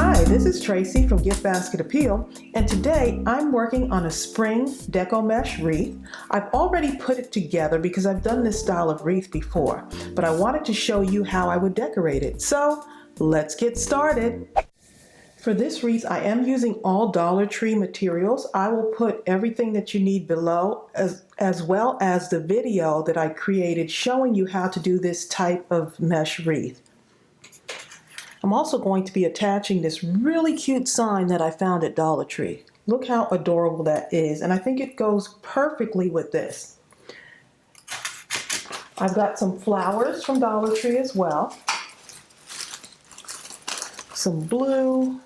Hi, this is Tracey from GiftBasketAppeal, and today I'm working on a spring Deco Mesh wreath. I've already put it together because I've done this style of wreath before, but I wanted to show you how I would decorate it. So let's get started. For this wreath, I am using all Dollar Tree materials. I will put everything that you need below, as well as the video that I created showing you how to do this type of mesh wreath. I'm also going to be attaching this really cute sign that I found at Dollar Tree. Look how adorable that is, and I think it goes perfectly with this. I've got some flowers from Dollar Tree as well. Some blue,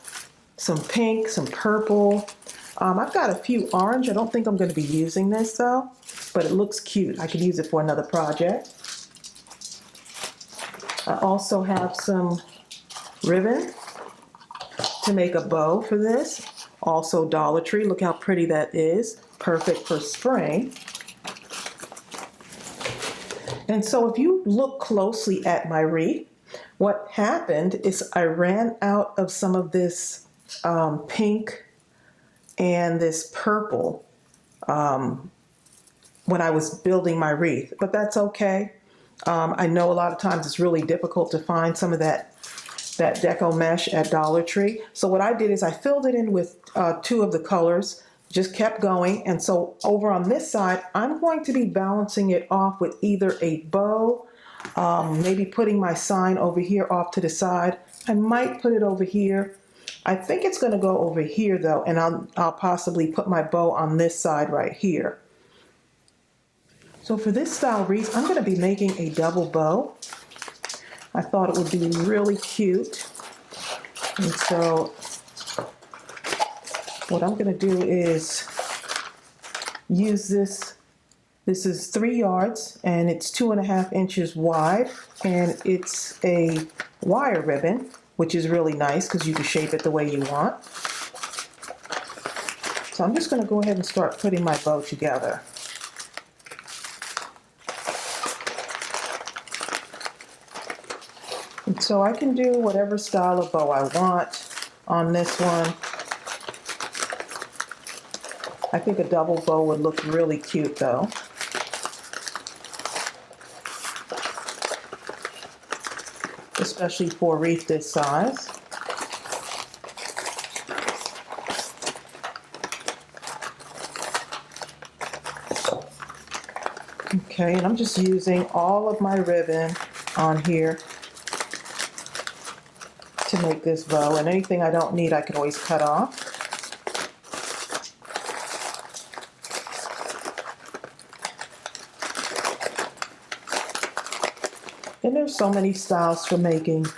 some pink, some purple. I've got a few orange. I don't think I'm going to be using this though, but it looks cute. I could use it for another project. I also have some ribbon to make a bow for this. Also Dollar Tree. Look how pretty that is. Perfect for spring. And so if you look closely at my wreath, what happened is I ran out of some of this pink and this purple when I was building my wreath, but that's okay. I know a lot of times it's really difficult to find some of that Deco Mesh at Dollar Tree. So what I did is I filled it in with two of the colors, just kept going. And so over on this side, I'm going to be balancing it off with either a bow, maybe putting my sign over here off to the side. I might put it over here. I think it's going to go over here though, and I'll possibly put my bow on this side right here. So for this style wreath, I'm going to be making a double bow. I thought it would be really cute. And so what I'm going to do is use this. This is 3 yards and it's 2.5 inches wide, and it's a wire ribbon, which is really nice because you can shape it the way you want. So I'm just going to go ahead and start putting my bow together. And so I can do whatever style of bow I want on this one. I think a double bow would look really cute though. Especially for a wreath this size. Okay, and I'm just using all of my ribbon on here to make this bow, and anything I don't need I can always cut off. And there's so many styles for making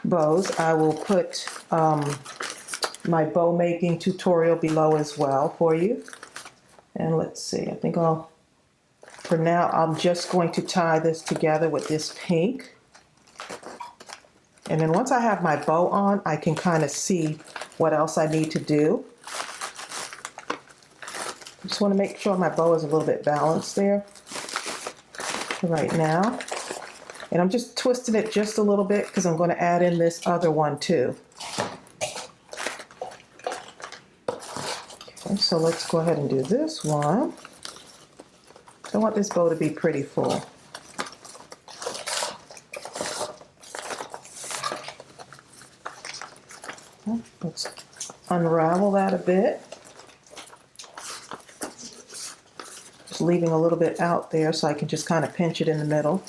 bows. I will put my bow making tutorial below as well for you. And let's see, I think for now, I'm just going to tie this together with this pink. And then once I have my bow on, I can kind of see what else I need to do. I just want to make sure my bow is a little bit balanced there right now. And I'm just twisting it just a little bit because I'm going to add in this other one too. Okay, so let's go ahead and do this one. I want this bow to be pretty full. Let's unravel that a bit. Just leaving a little bit out there so I can just kind of pinch it in the middle.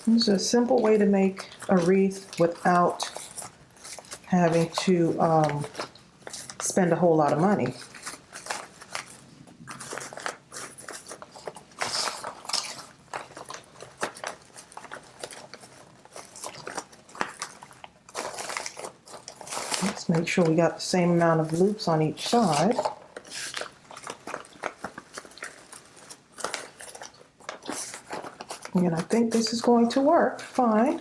This is a simple way to make a wreath without having to spend a whole lot of money. Make sure we got the same amount of loops on each side. And I think this is going to work fine.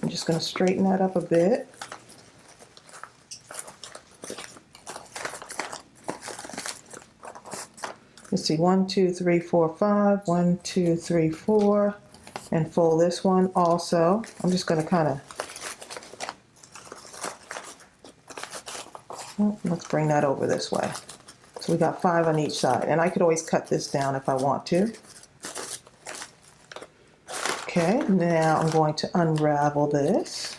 I'm just going to straighten that up a bit. Let's see, 1, 2, 3, 4, 5, 1, 2, 3, 4, and fold this one also. I'm just going to kind of, let's bring that over this way. So we got 5 on each side, and I could always cut this down if I want to. Okay, now I'm going to unravel this.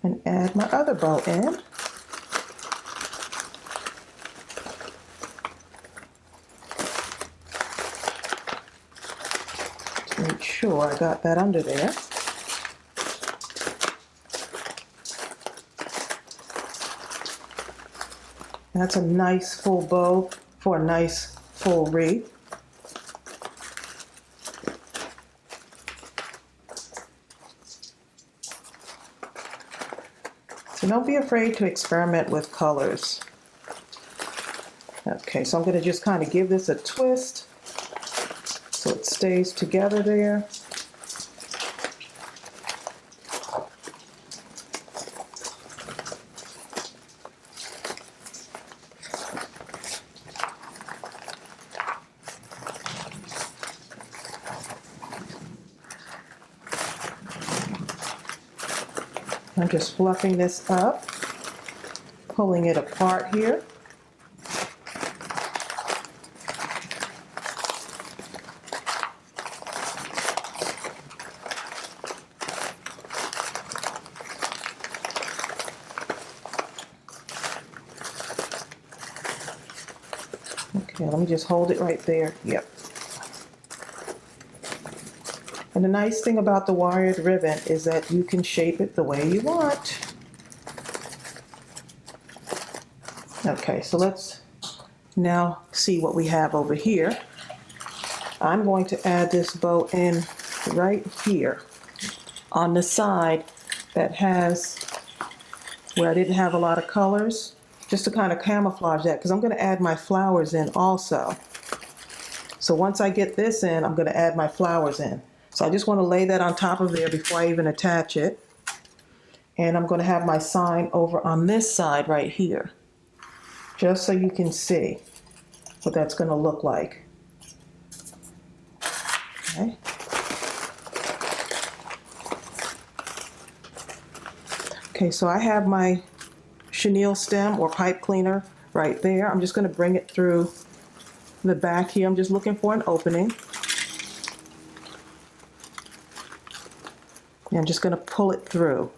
And add my other bow in. Make sure I got that under there. That's a nice full bow for a nice full wreath. So don't be afraid to experiment with colors. Okay, so I'm going to just kind of give this a twist so it stays together there. I'm just fluffing this up, pulling it apart here. Okay, let me just hold it right there. Yep. And the nice thing about the wired ribbon is that you can shape it the way you want. Okay, so let's now see what we have over here. I'm going to add this bow in right here on the side that has where I didn't have a lot of colors, just to kind of camouflage that, because I'm going to add my flowers in also. So once I get this in, I'm going to add my flowers in. So I just want to lay that on top of there before I even attach it. And I'm going to have my sign over on this side right here, just so you can see what that's going to look like. Okay. Okay, so I have my chenille stem or pipe cleaner right there. I'm just going to bring it through the back here. I'm just looking for an opening. And I'm just going to pull it through.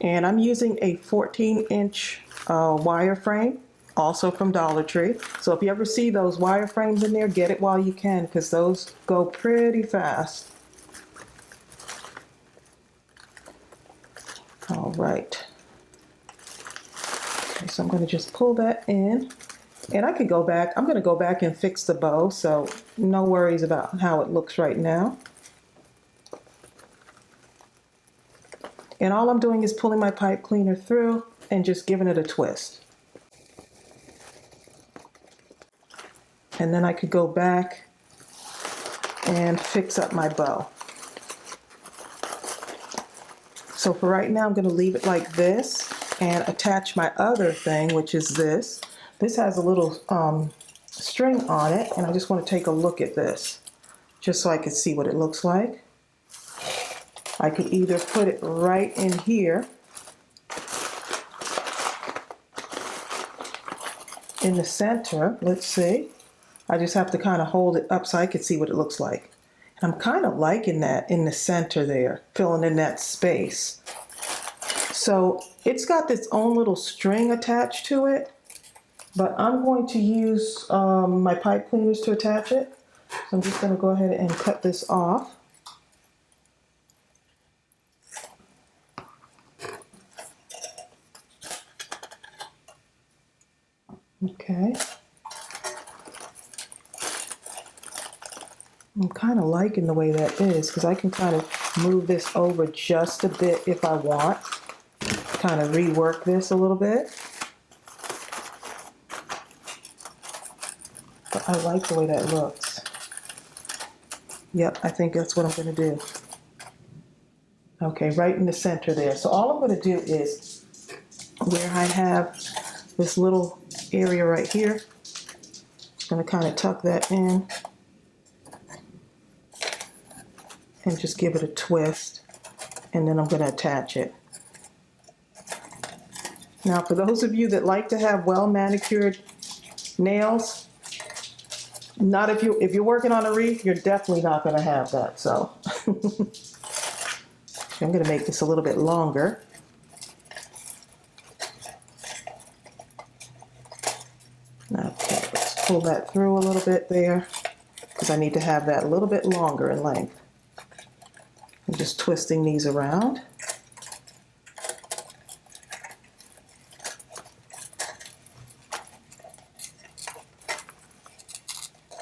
And I'm using a 14-inch wire frame, also from Dollar Tree. So if you ever see those wire frames in there, get it while you can, because those go pretty fast. All right. Okay, so I'm going to just pull that in. And I could go back. I'm going to go back and fix the bow, so no worries about how it looks right now. And all I'm doing is pulling my pipe cleaner through and just giving it a twist. And then I could go back and fix up my bow. So for right now, I'm going to leave it like this and attach my other thing, which is this. This has a little string on it, and I just want to take a look at this, just so I can see what it looks like. I could either put it right in here in the center. Let's see. I just have to kind of hold it up so I can see what it looks like. And I'm kind of liking that in the center there, filling in that space. So it's got this own little string attached to it, but I'm going to use my pipe cleaners to attach it. So I'm just going to go ahead and cut this off. Okay. I'm kind of liking the way that is because I can kind of move this over just a bit if I want. Kind of rework this a little bit. But I like the way that looks. Yep, I think that's what I'm going to do. Okay, right in the center there. So all I'm going to do is where I have this little area right here, I'm going to kind of tuck that in and just give it a twist, and then I'm going to attach it. Now, for those of you that like to have well manicured nails, not if you're working on a wreath, you're definitely not going to have that. So I'm going to make this a little bit longer. Okay, let's pull that through a little bit there because I need to have that a little bit longer in length. I'm just twisting these around.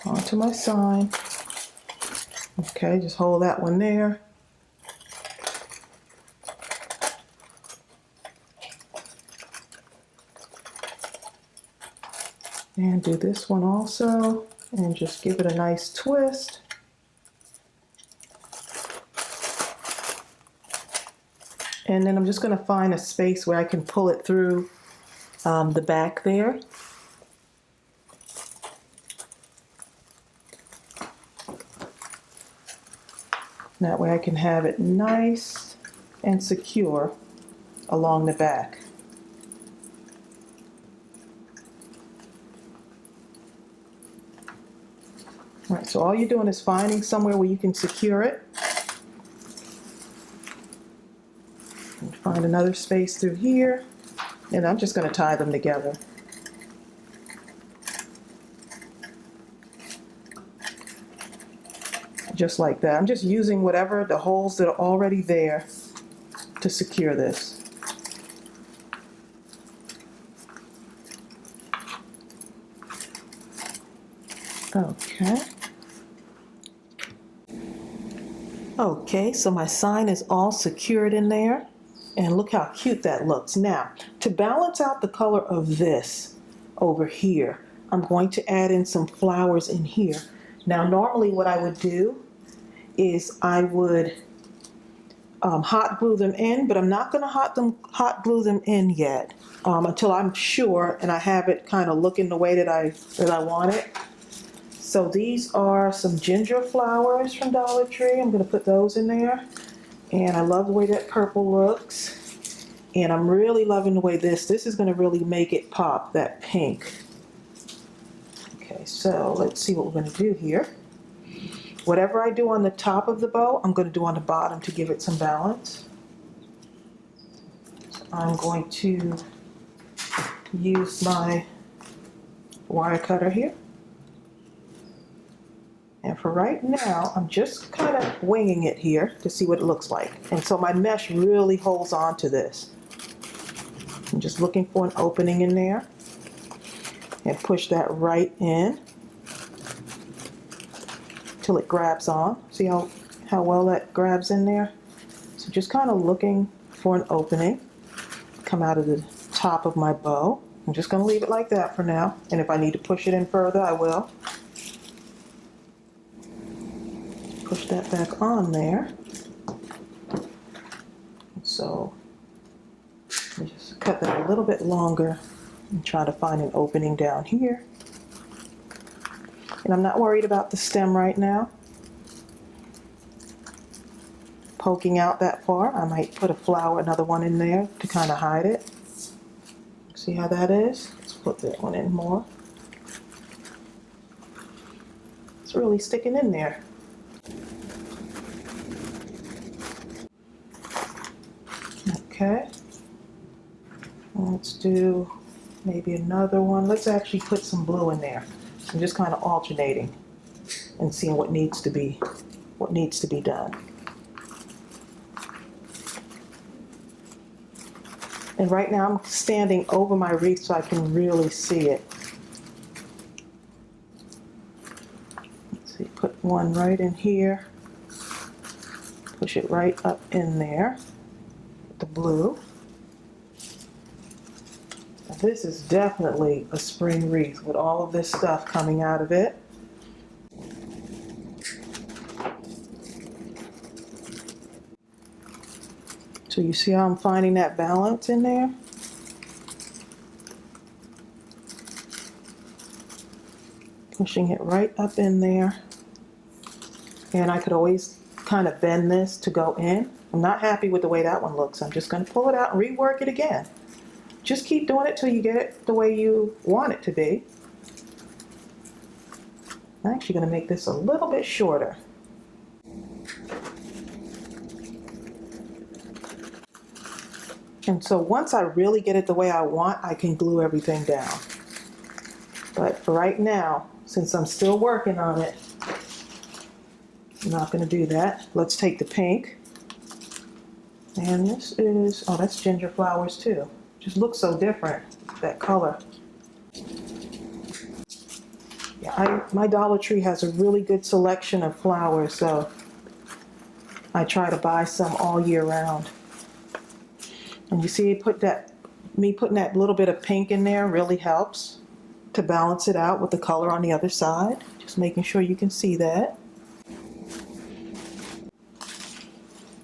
Onto my sign. Okay, just hold that one there. And do this one also, and just give it a nice twist. And then I'm just going to find a space where I can pull it through the back there. That way I can have it nice and secure along the back. All right, so all you're doing is finding somewhere where you can secure it. And find another space through here, and I'm just going to tie them together. Just like that. I'm just using whatever the holes that are already there to secure this. Okay. Okay, so my sign is all secured in there, and look how cute that looks. Now, to balance out the color of this over here, I'm going to add in some flowers in here. Now, normally what I would do is I would hot glue them in, but I'm not going to hot glue them in yet until I'm sure and I have it kind of looking the way that I want it. So these are some ginger flowers from Dollar Tree. I'm going to put those in there. And I love the way that purple looks. And I'm really loving the way this is going to really make it pop, that pink. Okay, so let's see what we're going to do here. Whatever I do on the top of the bow, I'm going to do on the bottom to give it some balance. So I'm going to use my wire cutter here. And for right now, I'm just kind of winging it here to see what it looks like. And so my mesh really holds on to this. I'm just looking for an opening in there and push that right in till it grabs on. See how well that grabs in there? So just kind of looking for an opening. Come out of the top of my bow. I'm just going to leave it like that for now. And if I need to push it in further, I will. Push that back on there. So just cut that a little bit longer and try to find an opening down here. And I'm not worried about the stem right now. Poking out that far, I might put a flower, another one in there to kind of hide it. See how that is? Let's put that one in more. It's really sticking in there. Okay, let's do maybe another one. Let's actually put some blue in there. I'm just kind of alternating and seeing what needs to be done. And right now I'm standing over my wreath so I can really see it. Let's see, put one right in here. Push it right up in there, the blue. Now this is definitely a spring wreath with all of this stuff coming out of it. So you see how I'm finding that balance in there? Pushing it right up in there. And I could always kind of bend this to go in. I'm not happy with the way that one looks. I'm just going to pull it out and rework it again. Just keep doing it till you get it the way you want it to be. I'm actually going to make this a little bit shorter. And so once I really get it the way I want, I can glue everything down. But for right now, since I'm still working on it, I'm not going to do that. Let's take the pink. And this is, oh, that's ginger flowers too. Just looks so different, that color. Yeah, my Dollar Tree has a really good selection of flowers, so I try to buy some all year round. And you see, me putting that little bit of pink in there really helps to balance it out with the color on the other side. Just making sure you can see that.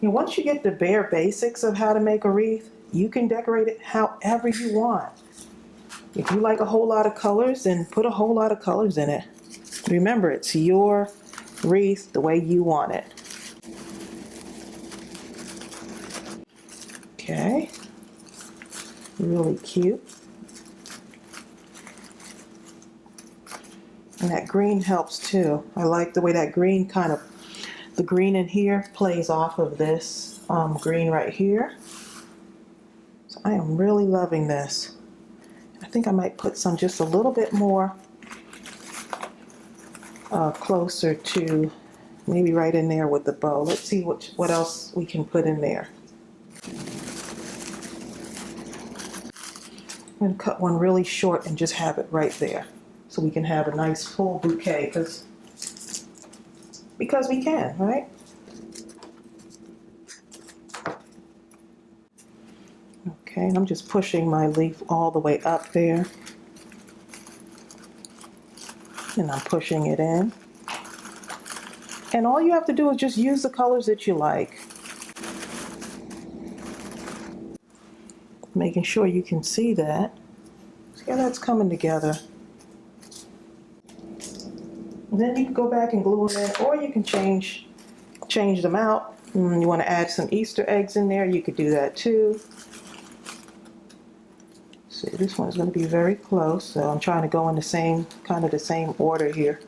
And once you get the bare basics of how to make a wreath, you can decorate it however you want. If you like a whole lot of colors, then put a whole lot of colors in it. Remember, it's your wreath the way you want it. Okay, really cute. And that green helps too. I like the way that green the green in here plays off of this green right here. So I am really loving this. I think I might put some just a little bit more closer to maybe right in there with the bow. Let's see what else we can put in there. I'm going to cut one really short and just have it right there so we can have a nice full bouquet because we can, right? Okay, and I'm just pushing my leaf all the way up there. And I'm pushing it in. And all you have to do is just use the colors that you like. Making sure you can see that. See how that's coming together. And then you can go back and glue them in, or you can change them out. You want to add some Easter eggs in there, you could do that too. See, this one's going to be very close, so I'm trying to go in the same order here.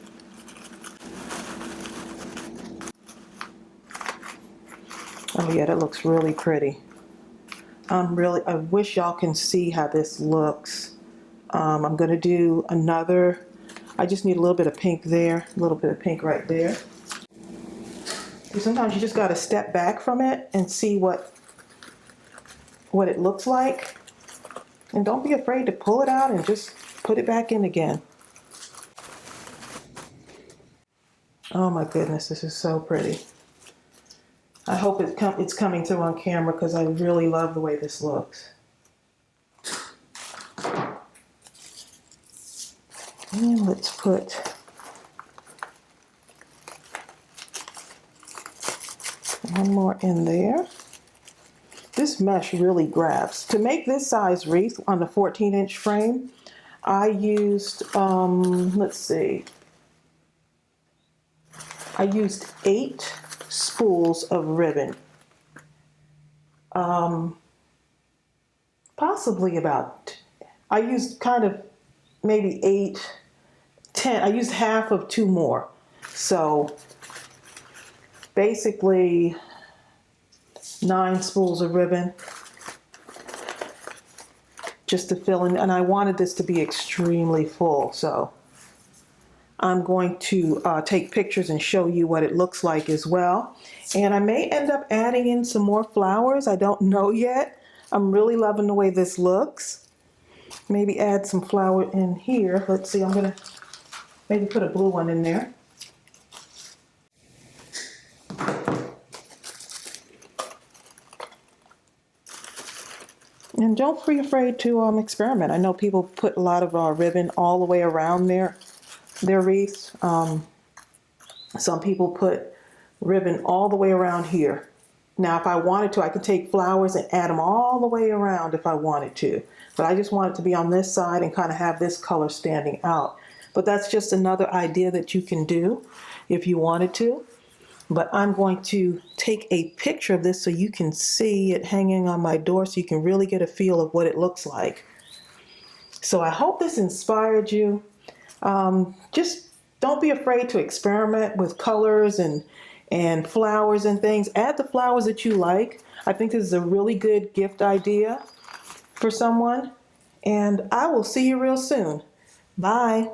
Oh yeah, that looks really pretty. I wish y'all can see how this looks. I'm going to do another. I just need a little bit of pink there, a little bit of pink right there. Sometimes you just got to step back from it and see what it looks like. And don't be afraid to pull it out and just put it back in again. Oh my goodness, this is so pretty. I hope it's coming through on camera because I really love the way this looks. And let's put one more in there. This mesh really grabs. To make this size wreath on the 14-inch frame, I used, let's see, I used 8 spools of ribbon. Possibly about, I used kind of maybe 8, 10. I used half of 2 more. So basically 9 spools of ribbon just to fill in. And I wanted this to be extremely full. So I'm going to take pictures and show you what it looks like as well. And I may end up adding in some more flowers. I don't know yet. I'm really loving the way this looks. Maybe add some flower in here. Let's see, I'm gonna maybe put a blue one in there. And don't be afraid to experiment. I know people put a lot of ribbon all the way around their wreaths. Some people put ribbon all the way around here. Now, if I wanted to, I could take flowers and add them all the way around if I wanted to. But I just want it to be on this side and kind of have this color standing out. But that's just another idea that you can do if you wanted to. But I'm going to take a picture of this so you can see it hanging on my door so you can really get a feel of what it looks like. So I hope this inspired you. Just don't be afraid to experiment with colors and flowers and things. Add the flowers that you like. I think this is a really good gift idea for someone. And I will see you real soon. Bye.